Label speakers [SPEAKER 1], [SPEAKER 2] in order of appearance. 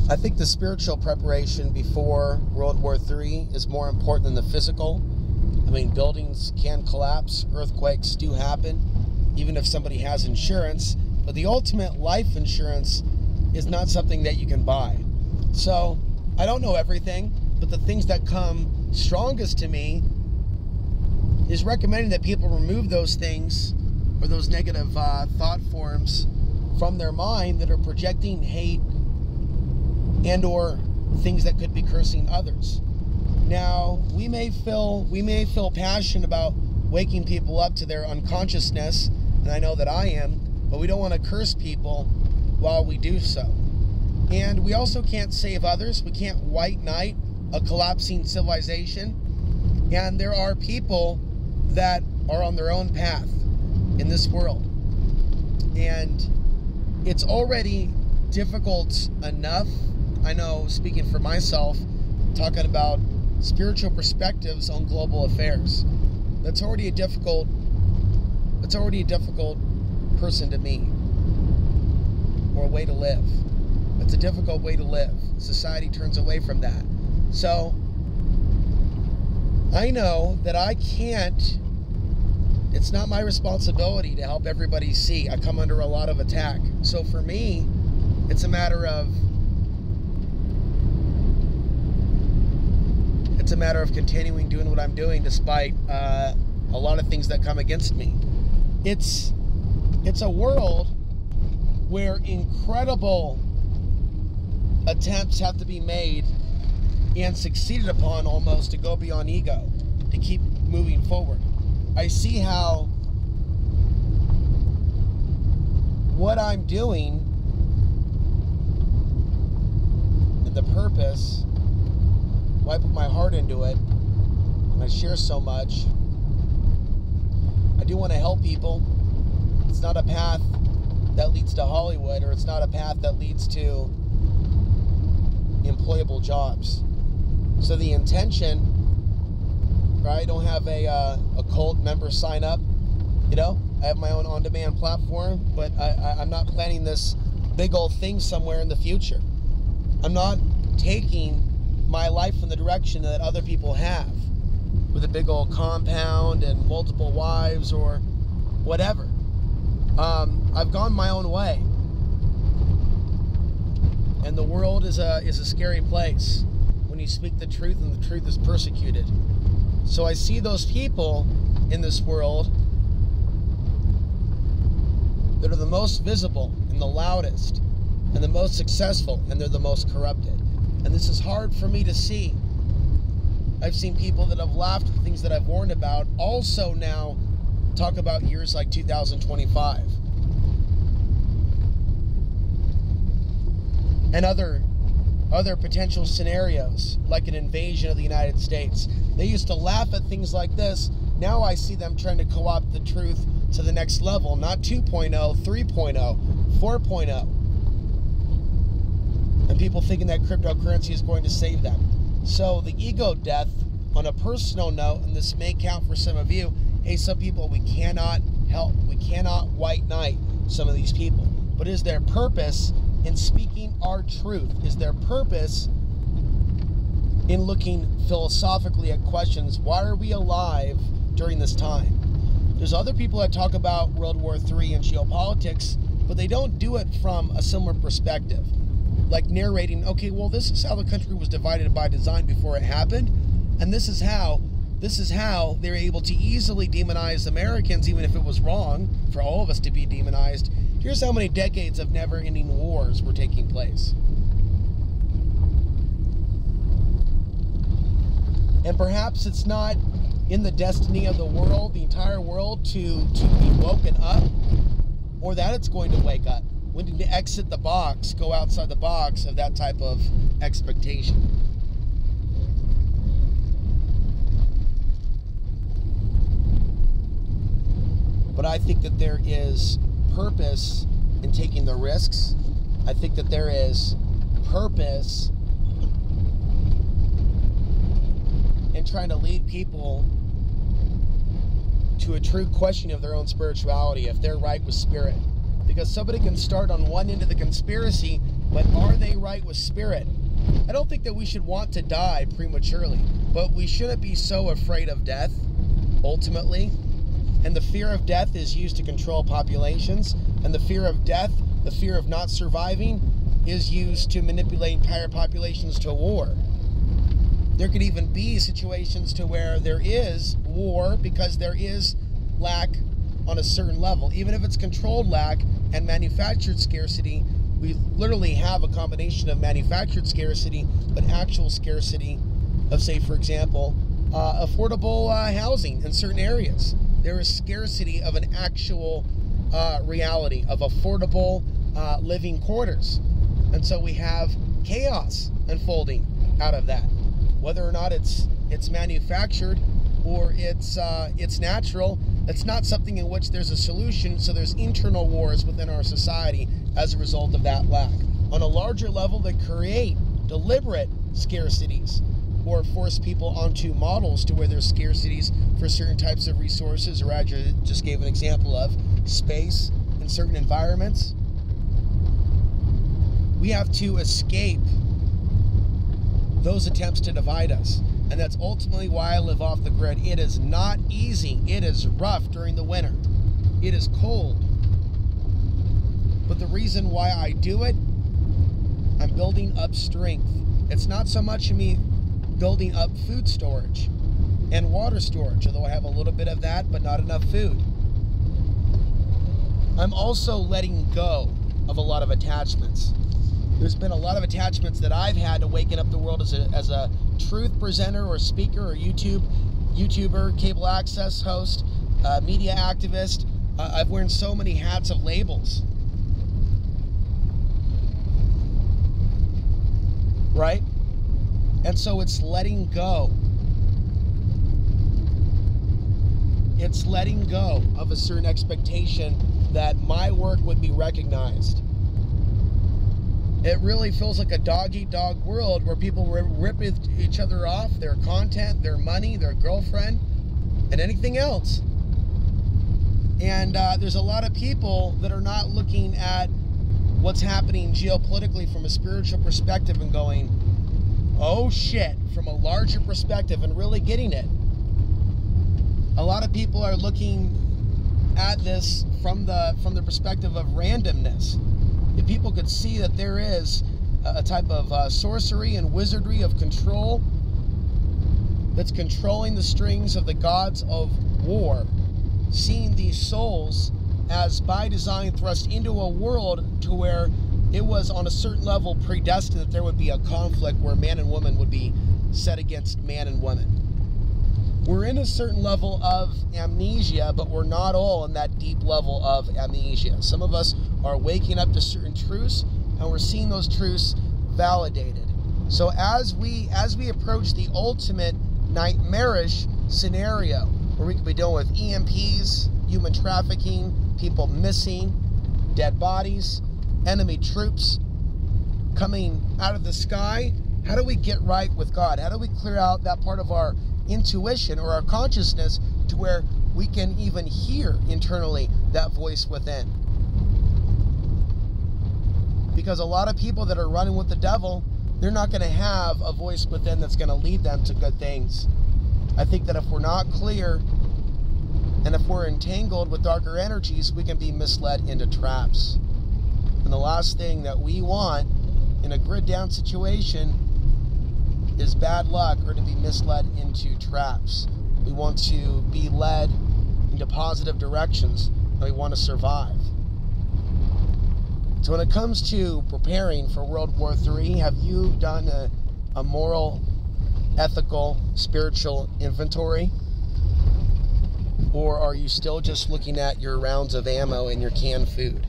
[SPEAKER 1] I think the spiritual preparation before World War III is more important than the physical. I mean, buildings can collapse, earthquakes do happen, even if somebody has insurance, but the ultimate life insurance is not something that you can buy. So, I don't know everything, but the things that come strongest to me is recommending that people remove those things or those negative thought forms from their mind that are projecting hate and or things that could be cursing others. Now, we may feel passionate about waking people up to their unconsciousness, and I know that I am, but we don't want to curse people while we do so. And we also can't save others. We can't white knight a collapsing civilization. And there are people that are on their own path in this world. And it's already difficult enough, I know, speaking for myself, talking about spiritual perspectives on global affairs. That's already a difficult person to me, or a way to live. It's a difficult way to live. Society turns away from that. So I know that I can't, it's not my responsibility to help everybody see. I come under a lot of attack. So for me, it's a matter of continuing doing what I'm doing despite a lot of things that come against me. It's a world where incredible attempts have to be made and succeeded upon almost to go beyond ego, to keep moving forward. I see how what I'm doing and the purpose, why I put my heart into it, and I share so much. I do want to help people. It's not a path that leads to Hollywood, or it's not a path that leads to employable jobs. So the intention, right? I don't have a cult member sign up. You know, I have my own on-demand platform, but I'm not planning this big old thing somewhere in the future. I'm not taking my life in the direction that other people have, with a big old compound and multiple wives or whatever. I've gone my own way, and the world is a scary place when you speak the truth and the truth is persecuted. So I see those people in this world that are the most visible and the loudest and the most successful, and they're the most corrupted. And this is hard for me to see. I've seen people that have laughed at things that I've warned about also now talk about years like 2025 and other potential scenarios like an invasion of the United States. They used to laugh at things like this. Now I see them trying to co-opt the truth to the next level, not 2.0, 3.0, 4.0. And people thinking that cryptocurrency is going to save them. So the ego death, on a personal note, and this may count for some of you, hey, some people we cannot help. We cannot white knight some of these people. But is there purpose in speaking our truth? Is there purpose in looking philosophically at questions? Why are we alive during this time? There's other people that talk about World War III and geopolitics, but they don't do it from a similar perspective. Like narrating, okay, well, this is how the country was divided by design before it happened, and this is how they're able to easily demonize Americans, even if it was wrong for all of us to be demonized. Here's how many decades of never-ending wars were taking place. And perhaps it's not in the destiny of the world, the entire world, to be woken up, or that it's going to wake up. We need to exit the box, go outside the box of that type of expectation. But I think that there is purpose in taking the risks. I think that there is purpose in trying to lead people to a true question of their own spirituality, if they're right with spirit. Because somebody can start on one end of the conspiracy but are they right with spirit? I don't think that we should want to die prematurely, but we shouldn't be so afraid of death, ultimately. And the fear of death is used to control populations, and the fear of death, the fear of not surviving, is used to manipulate entire populations to war. There could even be situations to where there is war because there is lack on a certain level. Even if it's controlled lack and manufactured scarcity, we literally have a combination of manufactured scarcity, but actual scarcity of, say, for example, affordable housing in certain areas. There is scarcity of an actual reality of affordable living quarters. And so we have chaos unfolding out of that. Whether or not it's manufactured or it's natural, it's not something in which there's a solution. So there's internal wars within our society as a result of that lack. On a larger level, they create deliberate scarcities or force people onto models to where there's scarcities for certain types of resources, or as you just gave an example of, space in certain environments. We have to escape those attempts to divide us. And that's ultimately why I live off the grid. It is not easy. It is rough during the winter. It is cold. But the reason why I do it, I'm building up strength. It's not so much me building up food storage and water storage, although I have a little bit of that, but not enough food. I'm also letting go of a lot of attachments. There's been a lot of attachments that I've had to waking up the world as a truth presenter or speaker or YouTuber, cable access host, media activist. I've worn so many hats of labels. Right? And so it's letting go. It's letting go of a certain expectation that my work would be recognized. It really feels like a dog-eat-dog world where people rip each other off, their content, their money, their girlfriend, and anything else. And there's a lot of people that are not looking at what's happening geopolitically from a spiritual perspective and going, oh shit, from a larger perspective, and really getting it. A lot of people are looking at this from the perspective of randomness. If people could see that there is a type of sorcery and wizardry of control that's controlling the strings of the gods of war, seeing these souls as by design thrust into a world to where it was on a certain level predestined that there would be a conflict where man and woman would be set against man and woman. We're in a certain level of amnesia, but we're not all in that deep level of amnesia. Some of us are waking up to certain truths, and we're seeing those truths validated. So as we approach the ultimate nightmarish scenario, where we could be dealing with EMPs, human trafficking, people missing, dead bodies, enemy troops coming out of the sky, how do we get right with God? How do we clear out that part of our intuition or our consciousness to where we can even hear internally that voice within? Because a lot of people that are running with the devil, they're not going to have a voice within that's going to lead them to good things. I think that if we're not clear and if we're entangled with darker energies, we can be misled into traps. And the last thing that we want in a grid down situation is bad luck or to be misled into traps. We want to be led into positive directions, and we want to survive. So when it comes to preparing for World War III, have you done a moral, ethical, spiritual inventory? Or are you still just looking at your rounds of ammo and your canned food?